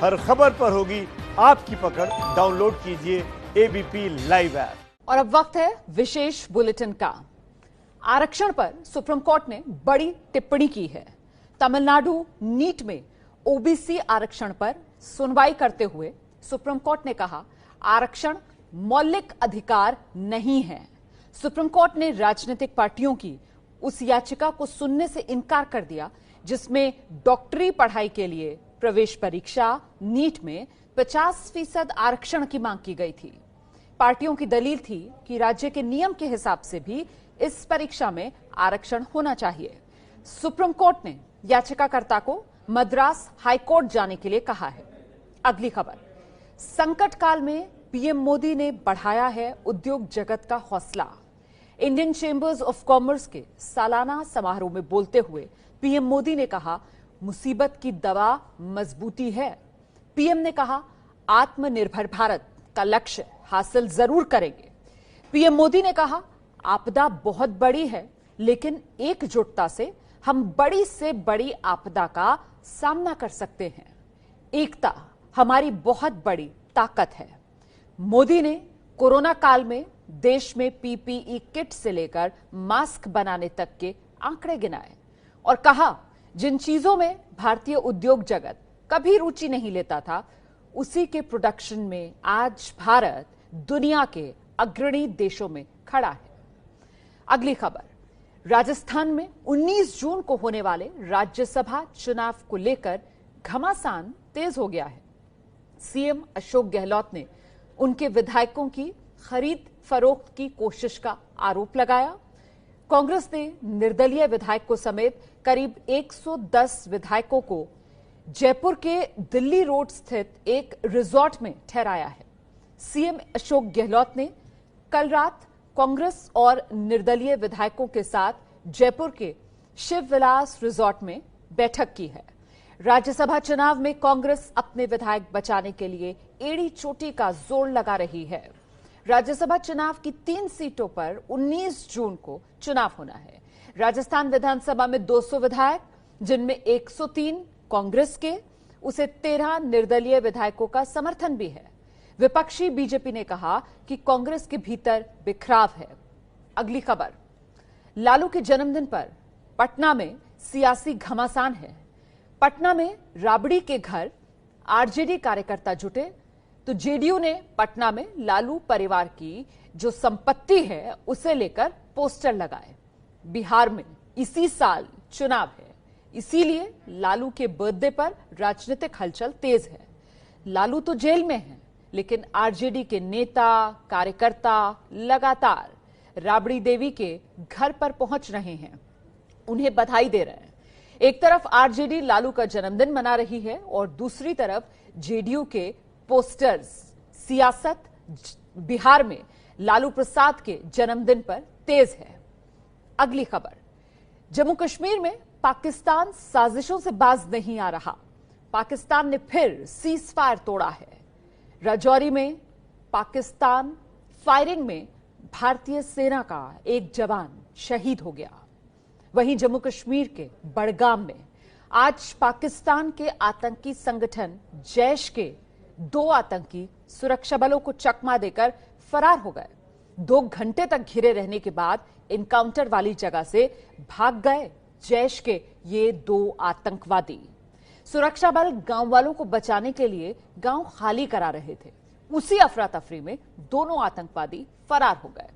हर खबर पर होगी आपकी पकड़। डाउनलोड कीजिए एबीपी लाइव ऐप। और अब वक्त है विशेष बुलेटिन का। आरक्षण पर सुप्रीम कोर्ट ने बड़ी टिप्पणी की है। तमिलनाडु नीट में ओबीसी आरक्षण पर सुनवाई करते हुए सुप्रीम कोर्ट ने कहा, आरक्षण मौलिक अधिकार नहीं है। सुप्रीम कोर्ट ने राजनीतिक पार्टियों की उस याचिका को सुनने से इनकार कर दिया जिसमें डॉक्टरी पढ़ाई के लिए प्रवेश परीक्षा नीट में 50% आरक्षण की मांग की गई थी। पार्टियों की दलील थी कि राज्य के नियम के हिसाब से भी इस परीक्षा में आरक्षण होना चाहिए। सुप्रीम कोर्ट ने याचिकाकर्ता को मद्रास हाईकोर्ट जाने के लिए कहा है। अगली खबर, संकट काल में पीएम मोदी ने बढ़ाया है उद्योग जगत का हौसला। इंडियन चेंबर्स ऑफ कॉमर्स के सालाना समारोह में बोलते हुए पीएम मोदी ने कहा, मुसीबत की दवा मजबूती है। पीएम ने कहा, आत्मनिर्भर भारत का लक्ष्य हासिल जरूर करेंगे। पीएम मोदी ने कहा, आपदा बहुत बड़ी है लेकिन एकजुटता से हम बड़ी से बड़ी आपदा का सामना कर सकते हैं। एकता हमारी बहुत बड़ी ताकत है। मोदी ने कोरोना काल में देश में पीपीई किट से लेकर मास्क बनाने तक के आंकड़े गिनाए और कहा, जिन चीजों में भारतीय उद्योग जगत कभी रुचि नहीं लेता था, उसी के प्रोडक्शन में आज भारत दुनिया के अग्रणी देशों में खड़ा है। अगली खबर, राजस्थान में 19 जून को होने वाले राज्यसभा चुनाव को लेकर घमासान तेज हो गया है। सीएम अशोक गहलोत ने उनके विधायकों की खरीद फरोख्त की कोशिश का आरोप लगाया। कांग्रेस ने निर्दलीय विधायकों समेत करीब 110 विधायकों को जयपुर के दिल्ली रोड स्थित एक रिजॉर्ट में ठहराया है। सीएम अशोक गहलोत ने कल रात कांग्रेस और निर्दलीय विधायकों के साथ जयपुर के शिव विलास रिजॉर्ट में बैठक की है। राज्यसभा चुनाव में कांग्रेस अपने विधायक बचाने के लिए एड़ी चोटी का जोर लगा रही है। राज्यसभा चुनाव की 3 सीटों पर 19 जून को चुनाव होना है। राजस्थान विधानसभा में 200 विधायक, जिनमें 103 कांग्रेस के, उसे 13 निर्दलीय विधायकों का समर्थन भी है। विपक्षी बीजेपी ने कहा कि कांग्रेस के भीतर बिखराव है। अगली खबर, लालू के जन्मदिन पर पटना में सियासी घमासान है। पटना में राबड़ी के घर आरजेडी कार्यकर्ता जुटे तो जेडीयू ने पटना में लालू परिवार की जो संपत्ति है उसे लेकर पोस्टर लगाए। बिहार में इसी साल चुनाव है, इसीलिए लालू के बर्थडे पर राजनीतिक हलचल तेज है। लालू तो जेल में है लेकिन आरजेडी के नेता कार्यकर्ता लगातार राबड़ी देवी के घर पर पहुंच रहे हैं, उन्हें बधाई दे रहे हैं। एक तरफ आरजेडी लालू का जन्मदिन मना रही है और दूसरी तरफ जेडीयू के पोस्टर्स। सियासत बिहार में लालू प्रसाद के जन्मदिन पर तेज है। अगली खबर, जम्मू कश्मीर में पाकिस्तान साजिशों से बाज नहीं आ रहा। पाकिस्तान ने फिर सीज फायर तोड़ा है। राजौरी में पाकिस्तान फायरिंग में भारतीय सेना का एक जवान शहीद हो गया। वहीं जम्मू कश्मीर के बड़गाम में आज पाकिस्तान के आतंकी संगठन जैश के 2 आतंकी सुरक्षा बलों को चकमा देकर फरार हो गए। 2 घंटे तक घिरे रहने के बाद एनकाउंटर वाली जगह से भाग गए जैश के ये 2 आतंकवादी। सुरक्षा बल गांव वालों को बचाने के लिए गांव खाली करा रहे थे। उसी अफरा तफरी में दोनों आतंकवादी फरार हो गए।